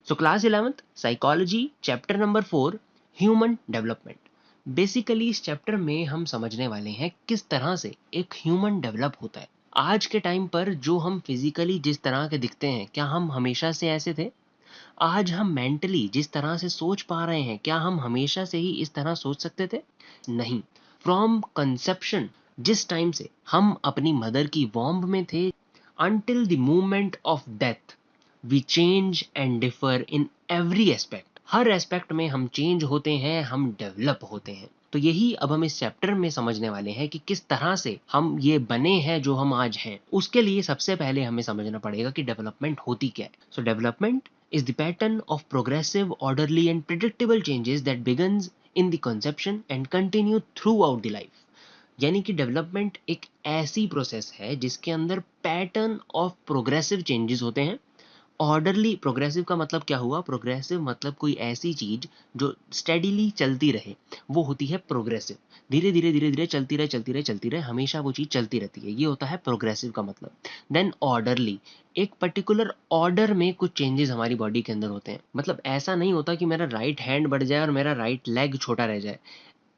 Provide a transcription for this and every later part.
So class 11th psychology chapter number 4 human development. Basically इस chapter में हम समझने वाले हैं किस तरह से एक ह्यूमन डेवलप होता है। आज के टाइम पर जो हम फिजिकली जिस तरह के दिखते हैं, क्या हम हमेशा से ऐसे थे? आज हम मेंटली जिस तरह से सोच पा रहे हैं, क्या हम हमेशा से ही इस तरह सोच सकते थे? नहीं। फ्रॉम कंसेप्शन, जिस टाइम से हम अपनी मदर की वॉम्ब में थे, until the moment of death, we change and differ in every aspect। Her aspect में हम चेंज होते हैं, हम डेवलप होते हैं। तो यही अब हम इस चैप्टर में समझने वाले हैं कि किस तरह से हम ये बने हैं जो हम आज हैं। उसके लिए सबसे पहले हमें समझना पड़ेगा कि डेवलपमेंट होती क्या है। सो development is the pattern of progressive, orderly and predictable changes that begins in the conception and continue throughout the life। यानी कि डेवलपमेंट एक ऐसी प्रोसेस है जिसके अंदर पैटर्न ऑफ प्रोग्रेसिव चेंजेस होते हैं। ऑर्डरली, प्रोग्रेसिव का मतलब क्या हुआ? प्रोग्रेसिव मतलब कोई ऐसी चीज जो स्टेडीली चलती रहे, वो होती है प्रोग्रेसिव। धीरे धीरे धीरे धीरे चलती रहे चलती रहे चलती रहे, हमेशा वो चीज चलती रहती है, ये होता है प्रोग्रेसिव का मतलब। देन ऑर्डरली, एक पर्टिकुलर ऑर्डर में कुछ चेंजेस हमारी बॉडी के अंदर होते हैं। मतलब ऐसा नहीं होता कि मेरा राइट हैंड बढ़ जाए और मेरा राइट लेग छोटा रह जाए।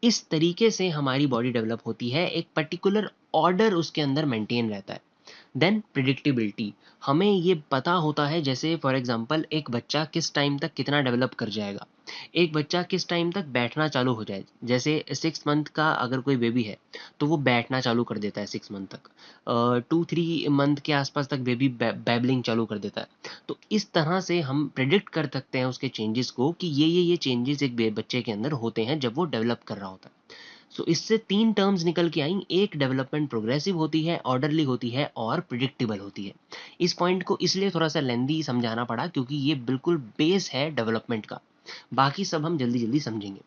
इस तरीके से हमारी बॉडी डेवलप होती है, एक पर्टिकुलर ऑर्डर उसके अंदर मेंटेन रहता है। देन प्रिडिक्टेबिलिटी, हमें ये पता होता है, जैसे फॉर एग्जांपल एक बच्चा किस टाइम तक कितना डेवलप कर जाएगा, एक बच्चा किस टाइम तक बैठना चालू हो जाए। जैसे 6 मंथ का अगर कोई बेबी है तो वो बैठना चालू कर देता है 6 मंथ तक। 2-3 मंथ के आसपास तक बेबी बैबलिंग चालू कर देता है। तो इस तरह से हम प्रिडिक्ट कर सकते हैं उसके चेंजेस को कि ये चेंजेस एक बच्चे के अंदर होते हैं जब वो डेवलप कर रहा होता है। सो इससे 3 टर्म्स निकल के आई। एक, डेवलपमेंट प्रोग्रेसिव होती है, ऑर्डरली होती है और प्रिडिक्टेबल होती है। इस पॉइंट को इसलिए थोड़ा सा लेंदी समझाना पड़ा क्योंकि ये बिल्कुल बेस है डेवलपमेंट का। बाकी सब हम जल्दी जल्दी समझेंगे।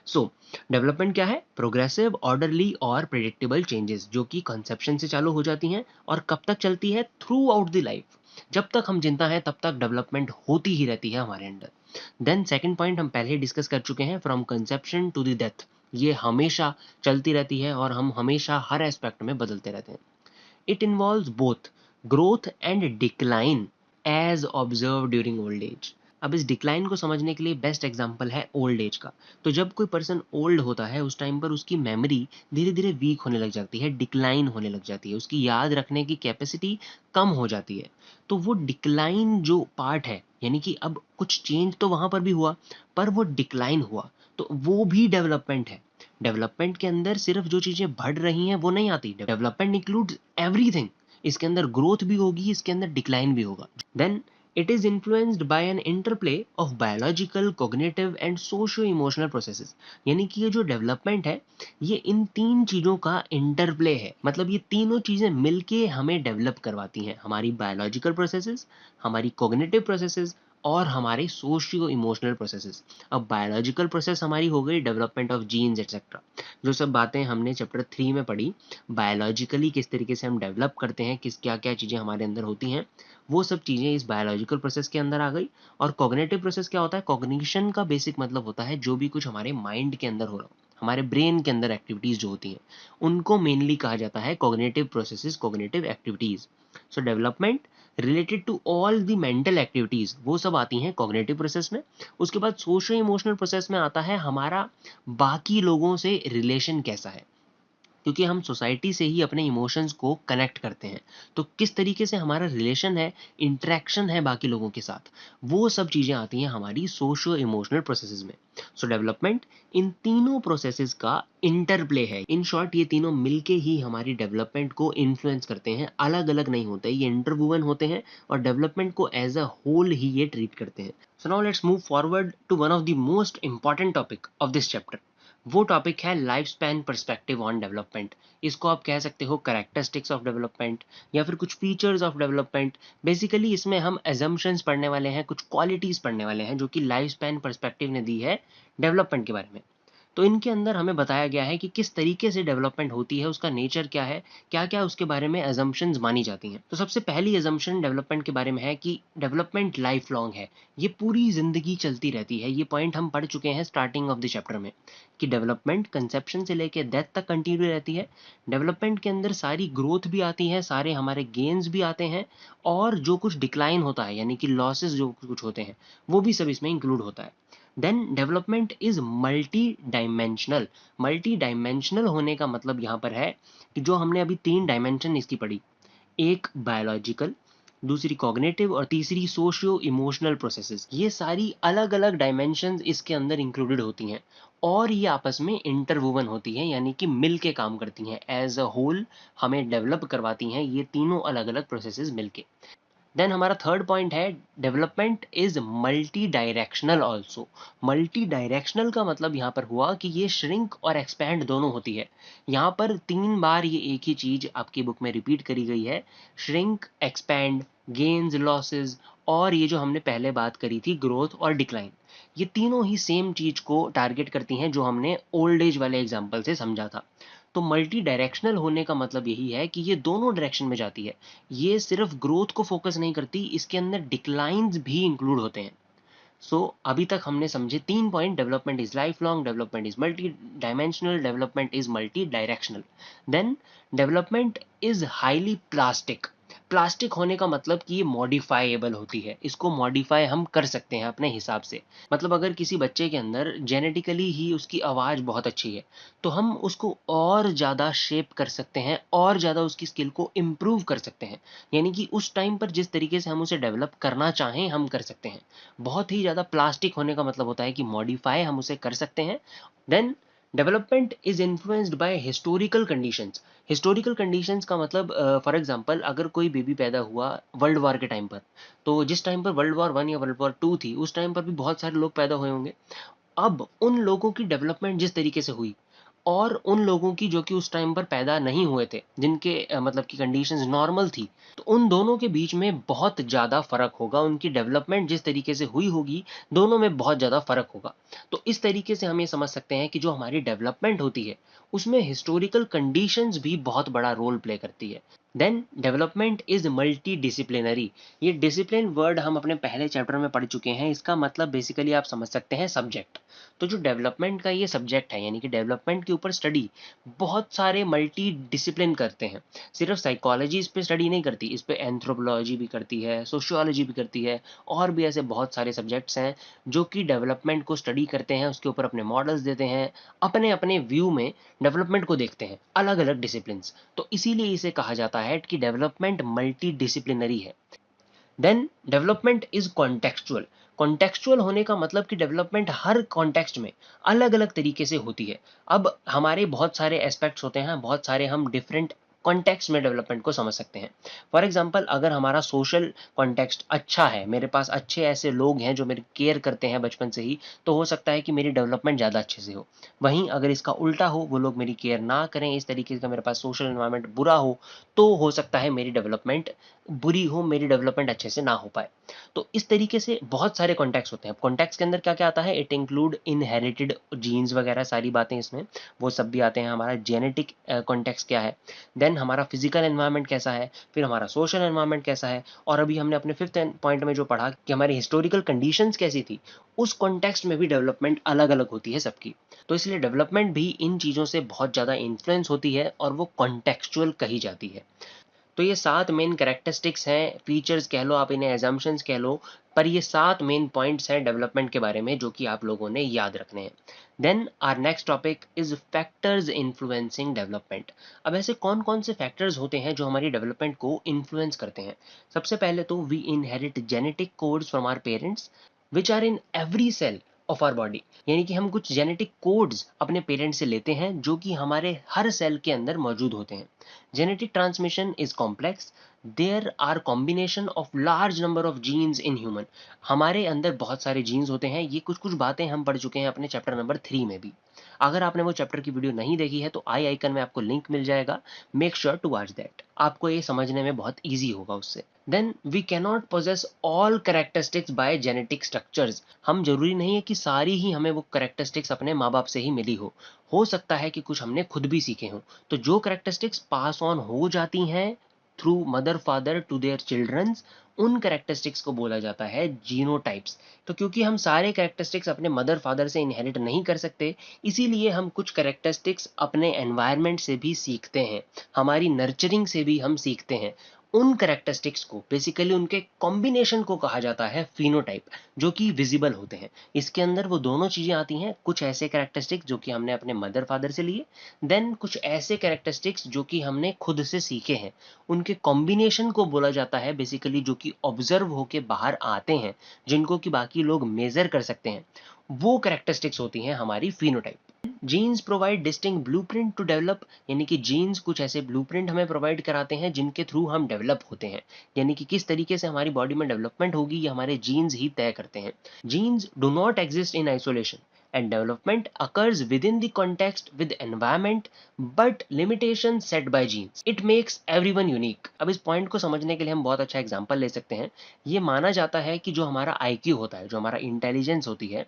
सो डेवलपमेंट क्या है? प्रोग्रेसिव, ऑर्डरली और प्रिडिक्टेबल चेंजेस जो कि कंसेप्शन से चालू हो जाती हैं और कब तक चलती है? Through out the life. जब तक हम जिंदा हैं तब तक डेवलपमेंट होती ही रहती है हमारे अंदर। देन सेकंड पॉइंट हम पहले ही डिस्कस कर चुके हैं, from conception to the death. ये हमेशा चलती रहती है और हम हमेशा हर एस्पेक्ट में बदलते रहते हैं। It involves both growth and decline as observe during old age. अब इस डिक्लाइन को समझने के लिए बेस्ट एग्जांपल है ओल्ड एज का। तो जब कोई पर्सन ओल्ड होता है उस टाइम पर उसकी मेमोरी धीरे धीरे वीक होने लग जाती है, डिक्लाइन होने लग जाती है, उसकी याद रखने की कैपेसिटी कम हो जाती है। तो वो डिक्लाइन जो पार्ट है, यानी कि अब कुछ चेंज तो वहां पर भी हुआ पर वो डिक्लाइन हुआ, तो वो भी डेवलपमेंट है। डेवलपमेंट के अंदर सिर्फ जो चीजें बढ़ रही हैं वो नहीं आती, डेवलपमेंट इंक्लूड्स एवरीथिंग। इसके अंदर ग्रोथ भी होगी, इसके अंदर डिक्लाइन भी होगा। Then it is influenced by an interplay of biological, cognitive and socio emotional processes. यानी कि ये जो डेवलपमेंट है ये इन 3 चीजों का इंटरप्ले है। मतलब ये तीनों चीजें मिलके हमें डेवलप करवाती हैं, हमारी बायोलॉजिकल प्रोसेसेस, हमारी कॉग्निटिव प्रोसेसेस और हमारे सोशियो इमोशनल प्रोसेसेस। अब बायोलॉजिकल प्रोसेस हमारी हो गई डेवलपमेंट ऑफ जीन्स एक्सेट्रा, जो सब बातें हमने चैप्टर 3 में पढ़ी। बायोलॉजिकली किस तरीके से हम डेवलप करते हैं, किस क्या क्या चीज़ें हमारे अंदर होती हैं, वो सब चीज़ें इस बायोलॉजिकल प्रोसेस के अंदर आ गई। और कॉग्निटिव प्रोसेस क्या होता है? कॉग्निशन का बेसिक मतलब होता है जो भी कुछ हमारे माइंड के अंदर हो रहा हो, हमारे ब्रेन के अंदर एक्टिविटीज जो होती हैं उनको मेनली कहा जाता है cognitive processes, cognitive activities. So development related to all the mental activities वो सब आती हैं कॉग्निटिव प्रोसेस में। उसके बाद सोशो इमोशनल प्रोसेस में आता है हमारा बाकी लोगों से रिलेशन कैसा है, क्योंकि हम सोसाइटी से ही अपने इमोशंस को कनेक्ट करते हैं। तो किस तरीके से हमारा रिलेशन है, इंटरेक्शन है बाकी लोगों के साथ, वो सब चीज़ें आती हैं हमारी सोशो इमोशनल प्रोसेसेस में। सो डेवलपमेंट इन तीनों प्रोसेसेस का इंटरप्ले है। इन शॉर्ट ये तीनों मिलके ही हमारी डेवलपमेंट को इन्फ्लुएंस करते हैं, अलग अलग नहीं होते, ये इंटरवुवन होते हैं और डेवलपमेंट को एज अ होल ही ये ट्रीट करते हैं। So now let's move forward to one of the most important topic of this chapter. वो टॉपिक है life span perspective on development. इसको आप कह सकते हो कैरेक्टरिस्टिक्स ऑफ डेवलपमेंट या फिर कुछ फीचर्स ऑफ डेवलपमेंट। बेसिकली इसमें हम एजम्पशंस पढ़ने वाले हैं, कुछ क्वालिटीज पढ़ने वाले हैं जो कि लाइफ स्पैन परस्पेक्टिव ने दी है डेवलपमेंट के बारे में। तो इनके अंदर हमें बताया गया है कि किस तरीके से डेवलपमेंट होती है, उसका नेचर क्या है, क्या-क्या उसके बारे में असम्पशन्स मानी जाती हैं। तो सबसे पहली असम्पशन डेवलपमेंट के बारे में है कि डेवलपमेंट लाइफ लॉन्ग है, ये पूरी ज़िंदगी चलती रहती है। ये पॉइंट हम पढ़ चुके हैं स्टार्टिंग ऑफ द चैप्टर में कि डेवलपमेंट कंसेप्शन से लेके डेथ तक कंटिन्यू रहती है। डेवलपमेंट के अंदर सारी ग्रोथ भी आती है, सारे हमारे गेन्स भी आते हैं और जो कुछ डिक्लाइन होता है यानी कि लॉसेस जो कुछ होते हैं, वो भी सब इसमें इंक्लूड होता है। Then development is multi dimensional होने का मतलब यहाँ पर है कि जो हमने अभी 3 डायमेंशन इसकी पढ़ी, एक बायोलॉजिकल, दूसरी कॉग्निटिव और तीसरी सोशियो इमोशनल प्रोसेसेस, ये सारी अलग अलग डायमेंशंस इसके अंदर इंक्लूडेड होती हैं और ये आपस में इंटरवोवन होती हैं यानी कि मिल के काम करती हैं, एज अ होल हमें डेवलप करवाती हैं ये तीनों अलग अलग प्रोसेसेस मिलके। देन हमारा थर्ड पॉइंट है development is multi directional also. Multi directional का मतलब यहाँ पर हुआ कि ये श्रिंक और एक्सपैंड दोनों होती है। यहाँ पर 3 बार ये एक ही चीज आपकी बुक में रिपीट करी गई है, श्रिंक, एक्सपैंड, गेन्स, लॉसेस, और ये जो हमने पहले बात करी थी ग्रोथ और डिक्लाइन, ये तीनों ही सेम चीज को टारगेट करती हैं जो हमने ओल्ड एज वाले एग्जाम्पल से समझा था। तो मल्टी डायरेक्शनल होने का मतलब यही है कि ये दोनों डायरेक्शन में जाती है, ये सिर्फ ग्रोथ को फोकस नहीं करती, इसके अंदर डिक्लाइंस भी इंक्लूड होते हैं। अभी तक हमने समझे 3 point, development is life long, development is multi dimensional, development is multi directional. Then development is highly plastic. Plastic होने का मतलब कि ये मॉडिफाइएबल होती है, इसको मॉडिफाई हम कर सकते हैं अपने हिसाब से। मतलब अगर किसी बच्चे के अंदर जेनेटिकली ही उसकी आवाज़ बहुत अच्छी है तो हम उसको और ज़्यादा शेप कर सकते हैं और ज़्यादा उसकी स्किल को इम्प्रूव कर सकते हैं, यानी कि उस टाइम पर जिस तरीके से हम उसे डेवलप करना चाहें हम कर सकते हैं। बहुत ही ज़्यादा प्लास्टिक होने का मतलब होता है कि मॉडिफाई हम उसे कर सकते हैं। Then development is influenced by historical conditions. Historical conditions का मतलब फॉर एग्जांपल अगर कोई बेबी पैदा हुआ वर्ल्ड वॉर के टाइम पर, तो जिस टाइम पर वर्ल्ड वॉर 1 या वर्ल्ड वॉर 2 थी उस टाइम पर भी बहुत सारे लोग पैदा हुए होंगे। अब उन लोगों की डेवलपमेंट जिस तरीके से हुई और उन लोगों की जो कि उस टाइम पर पैदा नहीं हुए थे, जिनके मतलब की कंडीशंस नॉर्मल थी, तो उन दोनों के बीच में बहुत ज़्यादा फ़र्क होगा, उनकी डेवलपमेंट जिस तरीके से हुई होगी, दोनों में बहुत ज़्यादा फ़र्क होगा। तो इस तरीके से हम ये समझ सकते हैं कि जो हमारी डेवलपमेंट होती है, उसमें हिस्टोरिकल कंडीशंस भी बहुत बड़ा रोल प्ले करती है। Then development is multidisciplinary. ये डिसिप्लिन वर्ड हम अपने पहले चैप्टर में पढ़ चुके हैं, इसका मतलब बेसिकली आप समझ सकते हैं सब्जेक्ट। तो जो डेवलपमेंट का ये सब्जेक्ट है यानी कि डेवलपमेंट के ऊपर स्टडी बहुत सारे मल्टी डिसिप्लिन करते हैं। सिर्फ साइकोलॉजी इस पे स्टडी नहीं करती, इस पे एंथ्रोपोलॉजी भी करती है, सोशियोलॉजी भी करती है, और भी ऐसे बहुत सारे सब्जेक्ट्स हैं जो कि डेवलपमेंट को स्टडी करते हैं, उसके ऊपर अपने मॉडल्स देते हैं, अपने अपने व्यू में डेवलपमेंट को देखते हैं, अलग अलग डिसिप्लिन्स। तो इसीलिए इसे कहा जाता है कि डेवलपमेंट मल्टी डिसिप्लिनरी है। Then development is contextual. Contextual होने का मतलब कि डेवलपमेंट हर कॉन्टेक्स्ट में अलग अलग तरीके से होती है। अब हमारे बहुत सारे एस्पेक्ट्स होते हैं, बहुत सारे हम डिफरेंट कॉन्टेक्स्ट में डेवलपमेंट को समझ सकते हैं। फॉर एग्जाम्पल अगर हमारा सोशल कॉन्टेक्स्ट अच्छा है, मेरे पास अच्छे ऐसे लोग हैं जो मेरी केयर करते हैं बचपन से ही, तो हो सकता है कि मेरी डेवलपमेंट ज़्यादा अच्छे से हो। वहीं अगर इसका उल्टा हो, वो लोग मेरी केयर ना करें, इस तरीके का मेरे पास सोशल एनवायरनमेंट बुरा तो हो सकता है मेरी डेवलपमेंट बुरी हो, मेरी डेवलपमेंट अच्छे से ना हो पाए। तो इस तरीके से बहुत सारे कॉन्टेक्ट्स होते हैं। अब कॉन्टेक्ट्स के अंदर क्या-क्या आता है? इट इंक्लूड इनहेरिटेड जीन्स वगैरह सारी बातें इसमें, वो सब भी आते हैं। हमारा जेनेटिक कॉन्टेक्स्ट क्या है? देन हमारा फिजिकल एनवायरनमेंट कैसा है? फिर हमारा सोशल एनवायरनमेंट कैसा है? और अभी हमने अपने 5th पॉइंट में जो पढ़ा कि हमारी हिस्टोरिकल कंडीशंस कैसी थी, उस कॉन्टेक्स्ट में भी डेवलपमेंट अलग-अलग होती है सबकी। तो इसलिए डेवलपमेंट भी इन चीज़ों से बहुत ज़्यादा इन्फ्लुएंस होती है और वो कॉन्टेक्चुअल कही जाती है। तो ये 7 मेन कैरेक्टरिस्टिक्स हैं, फीचर्स कह लो, आप इन्हें असम्पशन्स कह लो, पर ये 7 मेन पॉइंट्स हैं डेवलपमेंट के बारे में जो कि आप लोगों ने याद रखने हैं। Then our next topic is factors influencing development. अब ऐसे कौन-कौन से फैक्टर्स होते हैं जो हमारी डेवलपमेंट को इन्फ्लुएंस करते हैं? सबसे पहले तो we inherit genetic codes from our parents which are in every cell of our body. यानी कि हम कुछ जेनेटिक कोड्स अपने पेरेंट्स से लेते हैं जो कि हमारे हर सेल के अंदर मौजूद होते हैं। Genetic transmission is complex, there are combination of large number of genes in human. हमारे अंदर बहुत सारे जीन्स होते हैं, ये कुछ कुछ बातें हम पढ़ चुके हैं अपने चैप्टर नंबर 3 में भी। अगर आपने वो चैप्टर की वीडियो नहीं देखी है तो आई आइकन में आपको लिंक मिल जाएगा, make sure to watch that. आपको ये समझने में बहुत ईजी होगा उससे। Then we cannot possess all characteristics by genetic structures. हम जरूरी नहीं है कि सारी ही हमें वो कैरेक्टरिस्टिक्स अपने माँ बाप से ही मिली हो सकता है कि कुछ हमने खुद भी सीखे हों। तो जो कैरेक्टरिस्टिक्स पास ऑन हो जाती हैं through mother father to their childrens, उन कैरेक्टरिस्टिक्स को बोला जाता है जीनोटाइप्स। तो क्योंकि हम सारे कैरेक्टरिस्टिक्स अपने मदर फादर से इनहेरिट नहीं कर सकते, इसीलिए हम कुछ कैरेक्टरिस्टिक्स अपने एनवायरनमेंट से भी सीखते हैं, हमारी नर्चरिंग से भी हम सीखते हैं। उन कैरेक्टरिस्टिक्स को बेसिकली उनके कॉम्बिनेशन को कहा जाता है फिनोटाइप, जो कि विजिबल होते हैं। इसके अंदर वो दोनों चीजें आती हैं, कुछ ऐसे कैरेक्टरिस्टिक्स जो कि हमने अपने मदर फादर से लिए, देन कुछ ऐसे कैरेक्टरिस्टिक्स जो कि हमने खुद से सीखे हैं। उनके कॉम्बिनेशन को बोला जाता है बेसिकली, जो कि ऑब्जर्व होके बाहर आते हैं, जिनको कि बाकी लोग मेजर कर सकते हैं। वो कैरेक्टरिस्टिक्स होती हैं हमारी phenotype. Genes provide distinct blueprint to develop, यानी कि जीन्स कुछ ऐसे ब्लूप्रिंट हमें प्रोवाइड कराते हैं जिनके थ्रू हम डेवलप होते हैं, यानी कि किस तरीके से हमारी बॉडी में डेवलपमेंट होगी ये हमारे जीन्स ही तय करते हैं। Genes do not exist in isolation and development occurs within the context with environment but limitation set by genes. It makes everyone unique. अब इस पॉइंट को समझने के लिए हम बहुत अच्छा एग्जांपल ले सकते हैं। ये माना जाता है कि जो हमारा IQ होता है, जो हमारा इंटेलिजेंस होती है,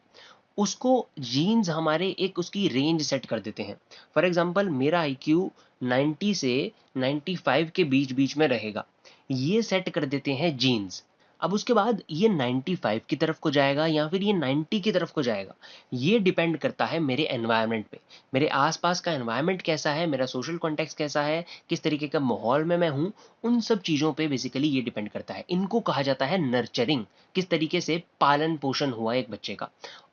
उसको जीन्स हमारे एक उसकी रेंज सेट कर देते हैं। फॉर एग्जांपल मेरा IQ 90 से 95 के बीच बीच में रहेगा, ये सेट कर देते हैं जीन्स। अब उसके बाद ये 95 की तरफ को जाएगा या फिर ये 90 की तरफ को जाएगा, ये डिपेंड करता है मेरे एनवायरनमेंट पे। मेरे आसपास का एनवायरनमेंट कैसा है, मेरा सोशल कॉन्टेक्स्ट कैसा है, किस तरीके का माहौल में मैं हूँ, उन सब चीज़ों पे बेसिकली ये डिपेंड करता है। इनको कहा जाता है नर्चरिंग, किस तरीके से पालन पोषण हुआ एक बच्चे का।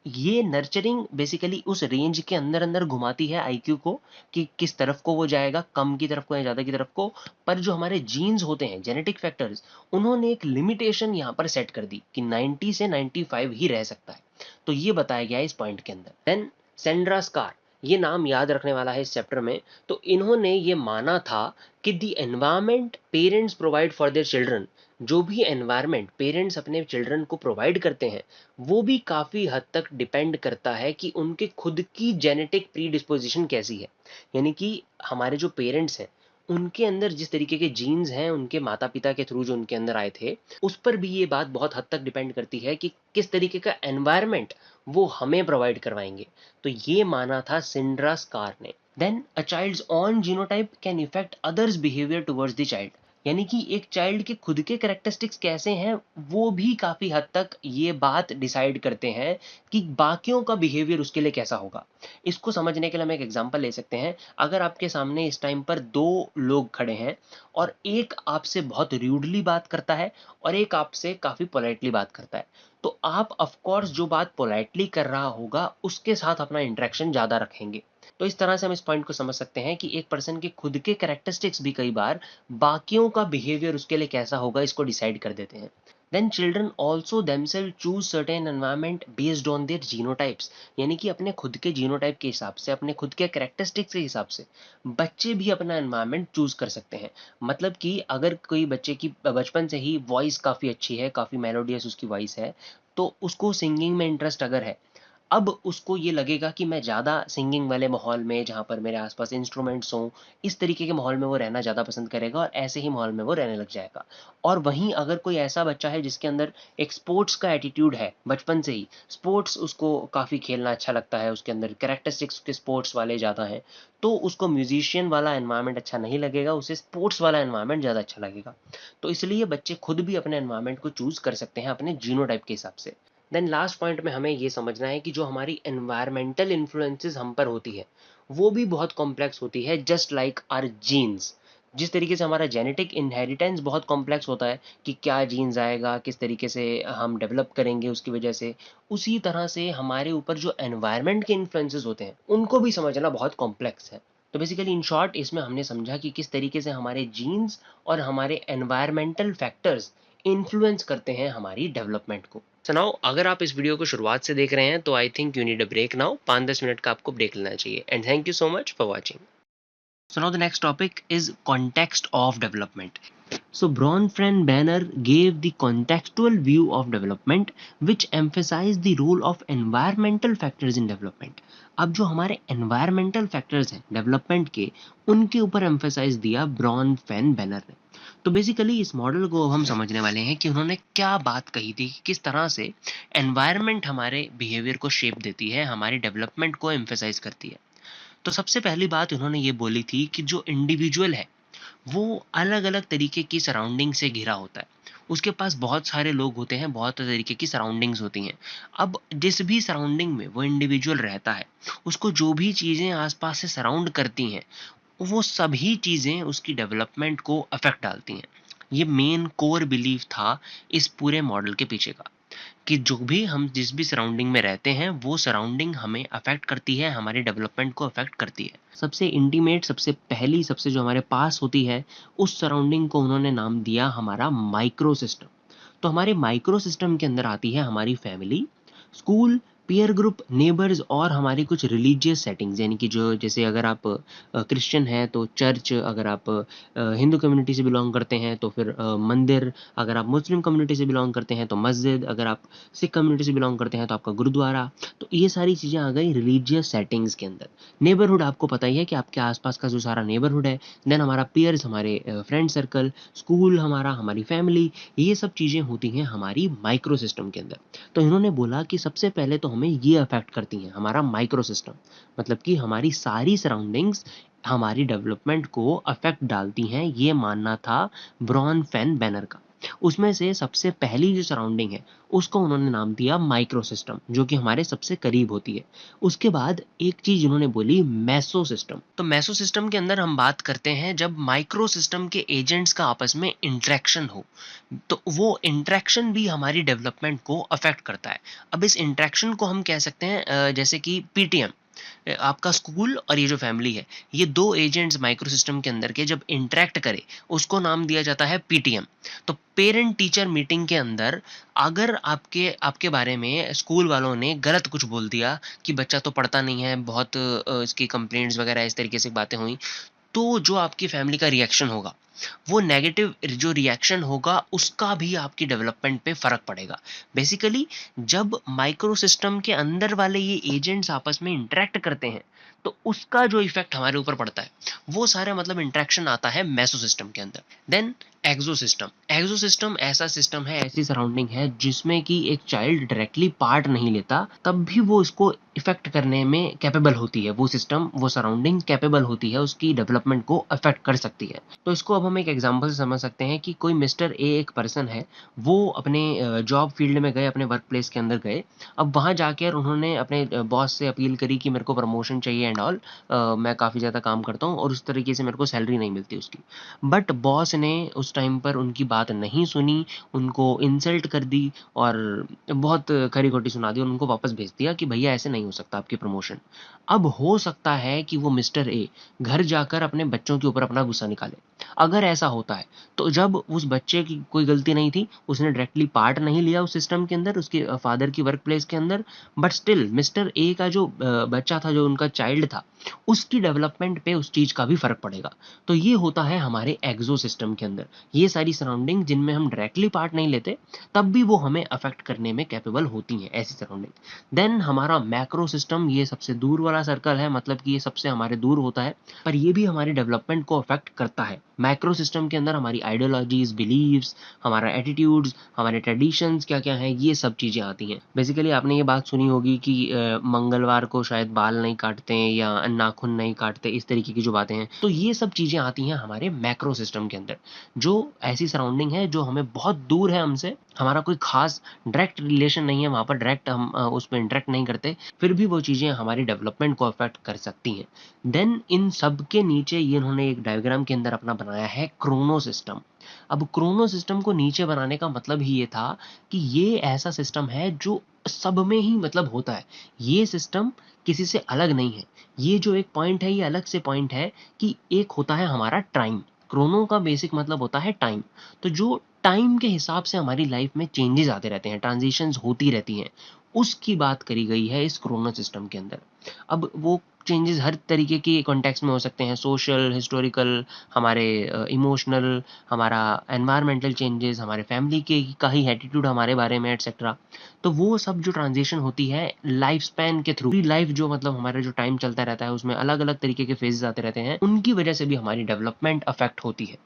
ये नर्चरिंग बेसिकली उस रेंज के अंदर अंदर घुमाती है IQ को, कि किस तरफ को वो जाएगा, कम की तरफ को या ज़्यादा की तरफ को। पर जो हमारे जीन्स होते हैं, जेनेटिक फैक्टर्स, उन्होंने एक लिमिटेशन यहाँ पर सेट कर दी कि 90 से 95 ही रह सकता है। तो ये बताया गया है इस पॉइंट के अंदर। देन सेंड्रा स्कार, ये नाम याद रखने वाला है इस चैप्टर में। तो इन्होंने ये माना था कि the environment parents provide for their children, जो भी एनवायरमेंट पेरेंट्स अपने चिल्ड्रन को प्रोवाइड करते हैं, वो भी काफ़ी हद तक डिपेंड करता है कि उनके खुद की जेनेटिक प्री डिस्पोजिशन कैसी है। यानी कि हमारे जो पेरेंट्स हैं, उनके अंदर जिस तरीके के जीन्स हैं, उनके माता पिता के थ्रू जो उनके अंदर आए थे, उस पर भी ये बात बहुत हद तक डिपेंड करती है कि किस तरीके का एनवायरनमेंट वो हमें प्रोवाइड करवाएंगे। तो ये माना था सिंड्रा स्कार ने। Then a child's own genotype can affect others behaviour towards the child, यानी कि एक चाइल्ड के खुद के कैरेक्टरिस्टिक्स कैसे हैं, वो भी काफ़ी हद तक ये बात डिसाइड करते हैं कि बाकियों का बिहेवियर उसके लिए कैसा होगा। इसको समझने के लिए हम एक एग्जांपल ले सकते हैं। अगर आपके सामने इस टाइम पर दो लोग खड़े हैं और एक आपसे बहुत र्यूडली बात करता है और एक आपसे काफ़ी पोलाइटली बात करता है, तो आप ऑफ कोर्स जो बात पोलाइटली कर रहा होगा उसके साथ अपना इंटरेक्शन ज़्यादा रखेंगे। तो इस तरह से हम इस पॉइंट को समझ सकते हैं कि एक पर्सन के खुद के कैरेक्टरिस्टिक्स भी कई बार बाकियों का बिहेवियर उसके लिए कैसा होगा इसको डिसाइड कर देते हैं। Then children also themselves choose certain environment based on their genotypes, यानी कि अपने खुद के जीनोटाइप के हिसाब से, अपने खुद के कैरेक्टरिस्टिक्स के हिसाब से बच्चे भी अपना एनवायरमेंट चूज कर सकते हैं। मतलब कि अगर कोई बच्चे की बचपन से ही वॉइस काफ़ी अच्छी है, काफ़ी मेलोडियस उसकी वॉइस है, तो उसको सिंगिंग में इंटरेस्ट अगर है, अब उसको ये लगेगा कि मैं ज़्यादा सिंगिंग वाले माहौल में, जहाँ पर मेरे आसपास इंस्ट्रूमेंट्स हों, इस तरीके के माहौल में वो रहना ज़्यादा पसंद करेगा और ऐसे ही माहौल में वो रहने लग जाएगा। और वहीं अगर कोई ऐसा बच्चा है जिसके अंदर एक स्पोर्ट्स का एटीट्यूड है, बचपन से ही स्पोर्ट्स उसको काफ़ी खेलना अच्छा लगता है, उसके अंदर कैरेक्टरिस्टिक्स के स्पोर्ट्स वाले ज़्यादा हैं, तो उसको म्यूजिशियन वाला एनवायरनमेंट अच्छा नहीं लगेगा, उसे स्पोर्ट्स वाला एनवायरनमेंट ज़्यादा अच्छा लगेगा। तो इसलिए बच्चे खुद भी अपने एनवायरनमेंट को चूज़ कर सकते हैं अपने जीनोटाइप के हिसाब से। देन लास्ट पॉइंट में हमें ये समझना है कि जो हमारी एनवायरमेंटल इन्फ्लुएंसेस हम पर होती है, वो भी बहुत कॉम्प्लेक्स होती है, जस्ट लाइक आवर जीन्स। जिस तरीके से हमारा जेनेटिक इनहेरिटेंस बहुत कॉम्प्लेक्स होता है कि क्या जीन्स आएगा, किस तरीके से हम डेवलप करेंगे उसकी वजह से, उसी तरह से हमारे ऊपर जो एनवायरनमेंट के इन्फ्लुएंसेस होते हैं, उनको भी समझना बहुत कॉम्प्लेक्स है। तो बेसिकली इन शॉर्ट इसमें हमने समझा कि किस तरीके से हमारे जीन्स और हमारे एनवायरमेंटल फैक्टर्स इन्फ्लुएंस करते हैं हमारी डेवलपमेंट को। सो नाउ अगर आप इस वीडियो को शुरुआत से देख रहे हैं तो I think you need a break now. 5-10 minute का आपको ब्रेक लेना चाहिए। And thank you so much for watching. So now the next topic is context of development. So Bronfenbrenner gave the contextual view of development which emphasized the role of environmental factors in development. अब जो हमारे environmental factors हैं development के, उनके ऊपर emphasise दिया bronze फेन banner ने। तो बेसिकली इस मॉडल को हम समझने वाले हैं कि उन्होंने क्या बात कही थी, कि किस तरह से एनवायरनमेंट हमारे बिहेवियर को शेप देती है, हमारी डेवलपमेंट को एम्फेसाइज करती है। तो सबसे पहली बात उन्होंने ये बोली थी कि जो इंडिविजुअल है वो अलग-अलग तरीके की सराउंडिंग से घिरा होता है। उसके पास बहुत सारे लोग होते हैं, बहुत तरीके की सराउंडिंग्स होती हैं। अब जिस भी सराउंडिंग में वो इंडिविजुअल रहता है, उसको जो भी चीज़ें आस-पास से सराउंड करती हैं, वो सभी चीज़ें उसकी डेवलपमेंट को अफ़ेक्ट डालती हैं। ये मेन कोर बिलीफ था इस पूरे मॉडल के पीछे का। कि जो भी हम जिस भी सराउंडिंग में रहते हैं, वो सराउंडिंग हमें अफेक्ट करती है, हमारे डेवलपमेंट को अफेक्ट करती है। सबसे इंटीमेट, सबसे पहली, सबसे जो हमारे पास होती है, उस सराउंडिंग को उन्होंने नाम दिया हमारा माइक्रो सिस्टम। तो हमारे माइक्रो सिस्टम के अंदर आती है हमारी family, school, peer group, neighbours और हमारी कुछ रिलीजियस सेटिंग्स, यानी कि जो जैसे अगर आप क्रिश्चियन हैं तो चर्च, अगर आप हिंदू कम्युनिटी से बिलोंग करते हैं तो फिर मंदिर, अगर आप मुस्लिम कम्युनिटी से बिलोंग करते हैं तो मस्जिद, अगर आप सिख कम्युनिटी से बिलोंग करते हैं तो आपका गुरुद्वारा। तो ये सारी चीज़ें आ गई रिलीजियस सेटिंग्स के अंदर। नेबरहुड आपको पता ही है कि आपके आसपास का जो सारा नेबरहुड है। देन हमारा पीयर्स, हमारे फ्रेंड सर्कल, स्कूल हमारा, हमारी फैमिली, ये सब चीज़ें होती हैं हमारी माइक्रो सिस्टम के अंदर। तो इन्होंने बोला कि सबसे पहले तो हमें ये अफेक्ट करती हैं, हमारा माइक्रो सिस्टम, मतलब कि हमारी सारी सराउंडिंग्स हमारी डेवलपमेंट को अफेक्ट डालती हैं, ये मानना था ब्रॉन फेन बेनर का। उसमें से सबसे पहली जो सराउंडिंग है, उसको उन्होंने नाम दिया माइक्रो सिस्टम, जो कि हमारे सबसे करीब होती है। उसके बाद एक चीज उन्होंने बोली मेसो सिस्टम। तो मेसो सिस्टम के अंदर हम बात करते हैं जब माइक्रो सिस्टम के एजेंट्स का आपस में इंटरेक्शन हो, तो वो इंटरेक्शन भी हमारी डेवलपमेंट को अफेक्ट करता है। अब इस इंटरेक्शन को हम कह सकते हैं जैसे कि पीटीएम, आपका स्कूल और ये जो फैमिली है, ये दो एजेंट्स माइक्रो सिस्टम के अंदर के जब इंटरेक्ट करे, उसको नाम दिया जाता है पीटीएम। तो पेरेंट टीचर मीटिंग के अंदर अगर आपके आपके बारे में स्कूल वालों ने गलत कुछ बोल दिया कि बच्चा तो पढ़ता नहीं है, बहुत इसकी कंप्लेंट्स वगैरह इस तरीके से बातें हुई, तो जो आपकी फैमिली का रिएक्शन होगा, वो नेगेटिव जो रिएक्शन होगा, उसका भी आपकी डेवलपमेंट पे फ़र्क पड़ेगा। बेसिकली जब माइक्रो सिस्टम के अंदर वाले ये एजेंट्स आपस में इंटरैक्ट करते हैं, तो उसका जो इफ़ेक्ट हमारे ऊपर पड़ता है, वो सारा मतलब इंटरैक्शन आता है मेसो सिस्टम के अंदर। देन एक्सो सिस्टम। एक्सो सिस्टम ऐसा सिस्टम है, ऐसी सराउंडिंग है जिसमें कि एक चाइल्ड डायरेक्टली पार्ट नहीं लेता, तब भी वो इसको इफ़ेक्ट करने में कैपेबल होती है। वो सिस्टम, वो सराउंडिंग कैपेबल होती है, उसकी डेवलपमेंट को अफेक्ट कर सकती है। तो इसको अब हम एक एग्जांपल से समझ सकते हैं कि कोई मिस्टर ए एक पर्सन है, वो अपने जॉब फील्ड में गए, अपने वर्क प्लेस के अंदर गए। अब वहाँ जाकर उन्होंने अपने बॉस से अपील करी कि मेरे को प्रमोशन चाहिए एंड ऑल, मैं काफ़ी ज़्यादा काम करता हूँ और उस तरीके से मेरे को सैलरी नहीं मिलती उसकी। बट बॉस ने उस टाइम पर उनकी बात नहीं सुनी, उनको इंसल्ट कर दी और बहुत खरी-खोटी सुना दी और उनको वापस भेज दिया कि भैया ऐसे नहीं हो सकता आपकी प्रमोशन। अब हो सकता है कि वो मिस्टर ए घर जाकर अपने बच्चों के ऊपर अपना गुस्सा निकाले। अगर ऐसा होता है, तो जब उस बच्चे की कोई गलती नहीं थी, उसने डायरेक्टली पार्ट नहीं लिया उस सिस्टम के अंदर, उसके फादर की वर्क प्लेस के अंदर, बट स्टिल मिस्टर ए का जो बच्चा था, जो उनका चाइल्ड था, उसकी डेवलपमेंट पे उस चीज़ का भी फ़र्क पड़ेगा। तो ये होता है हमारे एक्सो सिस्टम के अंदर। ये सारी सराउंडिंग जिनमें हम डायरेक्टली पार्ट नहीं लेते, तब भी वो हमें अफ़ेक्ट करने में कैपेबल होती हैं, ऐसी सराउंडिंग। देन हमारा मैक्रो सिस्टम, ये सबसे दूर वाला सर्कल है, मतलब कि ये सबसे हमारे दूर होता है, पर ये भी हमारी डेवलपमेंट को अफ़ेक्ट करता है। मैक्रो सिस्टम के अंदर हमारी आइडियोलॉजीज़, बिलीव्स, हमारा एटीट्यूड्स, हमारे ट्रेडिशंस क्या-क्या हैं, ये सब चीज़ें आती हैं। बेसिकली आपने ये बात सुनी होगी कि मंगलवार को शायद बाल नहीं काटते या नाखून नहीं काटते, इस तरीके की जो बातें हैं। तो ये सब चीज़ें आती हैं हमारे मैक्रो सिस्टम के अंदर, जो ऐसी सराउंडिंग है जो हमें बहुत दूर है हमसे, हमारा कोई ख़ास डायरेक्ट रिलेशन नहीं है वहाँ पर, डायरेक्ट हम उसमें इंटरैक्ट नहीं करते, फिर भी वो चीज़ें हमारी डेवलपमेंट को अफ़ेक्ट कर सकती हैं। देन इन सब के नीचे ये इन्होंने एक डायग्राम के अंदर अपना बनाया है क्रोनो सिस्टम। अब क्रोनो सिस्टम को नीचे बनाने का मतलब ही ये था कि ये ऐसा सिस्टम है जो सब में ही मतलब होता है। ये सिस्टम किसी से अलग नहीं है। ये जो एक पॉइंट है, ये अलग से पॉइंट है कि एक होता है हमारा टाइम। क्रोनो का बेसिक मतलब होता है टाइम। तो जो टाइम के हिसाब से हमारी लाइफ में चेंजेस आते रहते हैं, ट्रांज़िशंस होती रहती हैं, उसकी बात करी गई है इस क्रोनो सिस्टम के अंदर। अब वो चेंजेस हर तरीके के कॉन्टेक्स्ट में हो सकते हैं, सोशल, हिस्टोरिकल, हमारे इमोशनल, हमारा एनवायरमेंटल चेंजेस, हमारे फैमिली के का ही एटीट्यूड हमारे बारे में एटसेट्रा। तो वो सब जो ट्रांजिशन होती है लाइफ स्पैन के थ्रू, पूरी लाइफ जो मतलब हमारा जो टाइम चलता रहता है उसमें अलग अलग तरीके के फेजेस आते रहते हैं, उनकी वजह से भी हमारी डेवलपमेंट अफेक्ट होती है।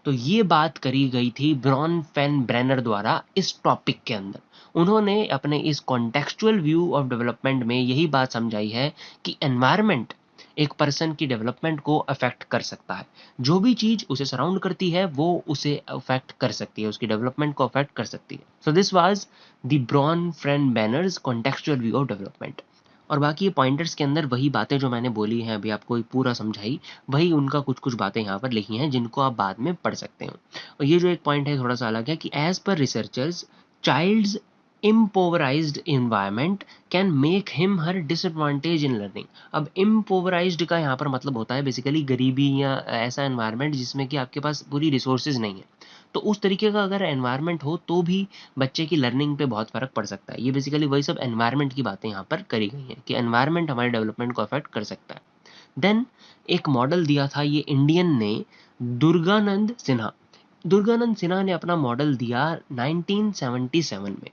तो ये बात करी गई थी ब्रॉन फेन ब्रेनर द्वारा इस टॉपिक के अंदर। उन्होंने अपने इस कॉन्टेक्चुअल व्यू ऑफ डेवलपमेंट में यही बात समझाई है कि एनवायरनमेंट एक पर्सन की डेवलपमेंट को अफेक्ट कर सकता है। जो भी चीज उसे सराउंड करती है वो उसे अफेक्ट कर सकती है, उसकी डेवलपमेंट को अफेक्ट कर सकती है। So this was the Bronfenbrenner's contextual view of development. और बाकी ये पॉइंटर्स के अंदर वही बातें जो मैंने बोली हैं अभी आपको पूरा समझाई, वही उनका कुछ कुछ बातें यहाँ पर लिखी हैं जिनको आप बाद में पढ़ सकते हो। और ये जो एक पॉइंट है थोड़ा सा अलग है कि as per researchers child's impoverized environment can make him her disadvantage in learning। अब impoverized का यहाँ पर मतलब होता है बेसिकली गरीबी या ऐसा एनवायरनमेंट जिसमें कि आपके पास पूरी रिसोर्सेज नहीं है। तो उस तरीके का अगर एनवायरनमेंट हो तो भी बच्चे की लर्निंग पे बहुत फर्क पड़ सकता है। ये बेसिकली वही सब एनवायरनमेंट की बातें यहाँ पर करी गई हैं कि एनवायरनमेंट हमारे डेवलपमेंट को अफेक्ट कर सकता है। देन एक मॉडल दिया था ये इंडियन ने, दुर्गानंद सिन्हा। दुर्गानंद सिन्हा ने अपना मॉडल दिया 1977 में।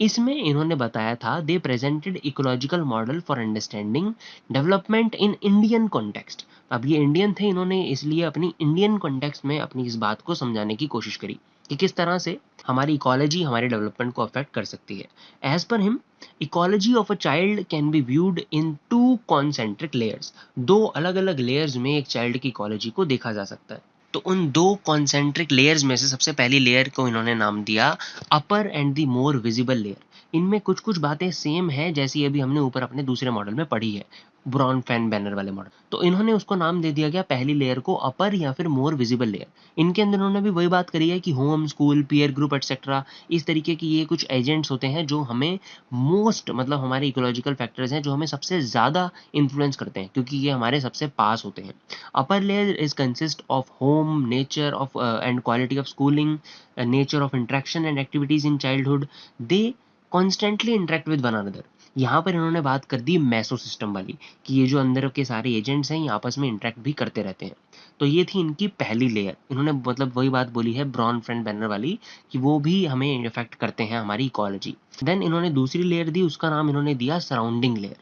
इसमें इन्होंने बताया था they presented ecological model for understanding development in Indian context. अब ये इंडियन थे, इन्होंने इसलिए अपनी इंडियन कॉन्टेक्स्ट में अपनी इस बात को समझाने की कोशिश करी कि किस तरह से हमारी इकोलॉजी हमारे डेवलपमेंट को अफेक्ट कर सकती है। As per him, ecology of a child can be viewed in two concentric layers. दो अलग अलग लेयर्स में एक चाइल्ड की इकोलॉजी को देखा जा सकता है। तो उन दो कॉन्सेंट्रिक लेयर्स में से सबसे पहली लेयर को इन्होंने नाम दिया upper and the more visible layer. इनमें कुछ कुछ बातें सेम है जैसी अभी हमने ऊपर अपने दूसरे मॉडल में पढ़ी है, ब्रॉन फैन बैनर वाले मॉडल। तो इन्होंने उसको नाम दे दिया गया पहली लेयर को अपर या फिर मोर विजिबल लेयर। इनके अंदर उन्होंने भी वही बात करी है कि home, school, peer group etcetera, इस तरीके की ये कुछ एजेंट्स होते हैं जो हमें मोस्ट मतलब हमारे इकोलॉजिकल फैक्टर्स हैं जो हमें सबसे ज़्यादा इन्फ्लुएंस करते हैं क्योंकि ये हमारे सबसे पास होते हैं। Upper layer is consist of home, nature of and quality of schooling, nature of interaction and activities in childhood. They constantly interact with one another। यहाँ पर इन्होंने बात कर दी मैसो सिस्टम वाली कि ये जो अंदर के सारे एजेंट्स हैं ये आपस में इंटरेक्ट भी करते रहते हैं। तो ये थी इनकी पहली लेयर। इन्होंने मतलब वही बात बोली है ब्रॉन फ्रेंड बैनर वाली कि वो भी हमें इफेक्ट करते हैं हमारी इकोलॉजी। देन इन्होंने दूसरी लेयर दी, उसका नाम इन्होंने दिया surrounding layer.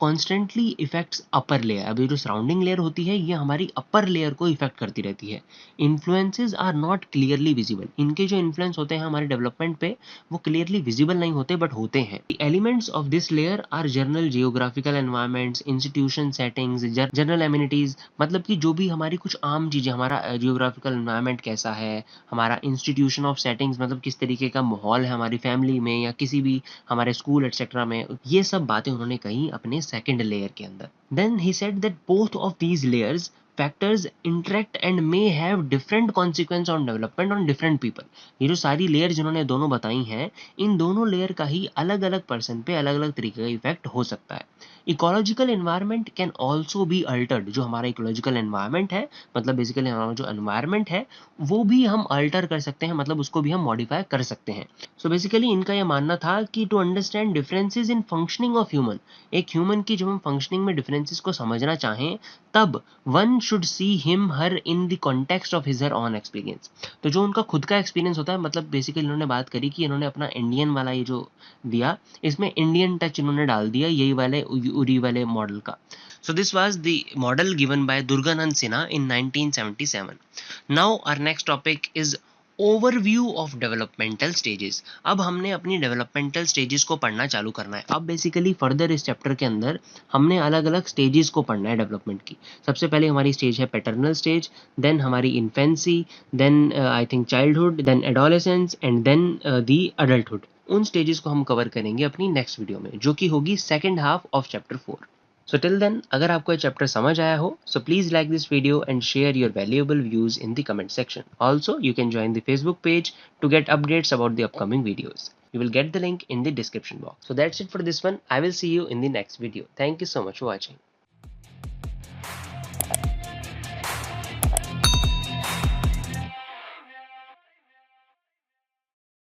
Constantly effects upper layer. अब ये जो सराउंडिंग लेयर होती है ये हमारी अपर लेयर को इफेक्ट करती रहती है। Influences are not clearly visible. इनके जो इन्फ्लुएंस होते हैं हमारे डेवलपमेंट पे वो क्लियरली विजिबल नहीं होते बट होते हैं। Elements of this layer are general geographical environments, institution settings, general amenities. मतलब कि जो भी हमारी कुछ आम चीजें, हमारा जियोग्राफिकल एनवायरमेंट कैसा है, हमारा इंस्टीट्यूशन ऑफ सेटिंग्स मतलब किस तरीके का माहौल है हमारी फैमिली में या किसी भी हमारे स्कूल एटसेट्रा में, ये सब बातें उन्होंने कही अपने सेकंड लेयर के अंदर। Then he said that both of these layers factors interact and may have different consequence on development on different people. ये जो सारी लेयर जिन्होंने दोनों बताई हैं, इन दोनों लेयर का ही अलग अलग पर्सन पे अलग अलग तरीके का इफेक्ट हो सकता है। Ecological environment can also be altered. जो हमारा इकोलॉजिकल एनवायरनमेंट है मतलब बेसिकली हमारा जो एनवायरनमेंट है वो भी हम अल्टर कर सकते हैं, मतलब उसको भी हम मॉडिफाई कर सकते हैं। सो बेसिकली इनका यह मानना था कि to understand differences in functioning of human, एक ह्यूमन की जब हम फंक्शनिंग में डिफरेंसेस को समझना चाहें तब one should see him her in the context of his her on experience. तो जो उनका खुद का एक्सपीरियंस होता है, मतलब बेसिकली इन्होंने बात करी कि इन्होंने अपना इंडियन वाला ये जो दिया इसमें इंडियन टच इन्होंने डाल दिया यही वाले उरी वाले मॉडल का। So this was the model given by Durganand Sinha in 1977. Now our next topic is overview of developmental stages. अब हमने अपनी डेवलपमेंटल स्टेजेस को पढ़ना चालू करना है। अब बेसिकली फर्दर इस चैप्टर के अंदर हमने अलग अलग स्टेजेस को पढ़ना है डेवलपमेंट की। सबसे पहले हमारी स्टेज है पैटर्नल स्टेज, देन हमारी infancy, then I think childhood, then adolescence and then the adulthood. उन स्टेजेस को हम कवर करेंगे अपनी नेक्स्ट वीडियो में जो कि होगी second half of chapter 4। So till then, अगर आपको ये चैप्टर समझ आया हो so please like this video and share your valuable views in the comment section. Also, you can join the Facebook page to get updates about the upcoming videos. You will get the link in the description box. So that's it for this one. I will see you in the next video. Thank you so much for watching.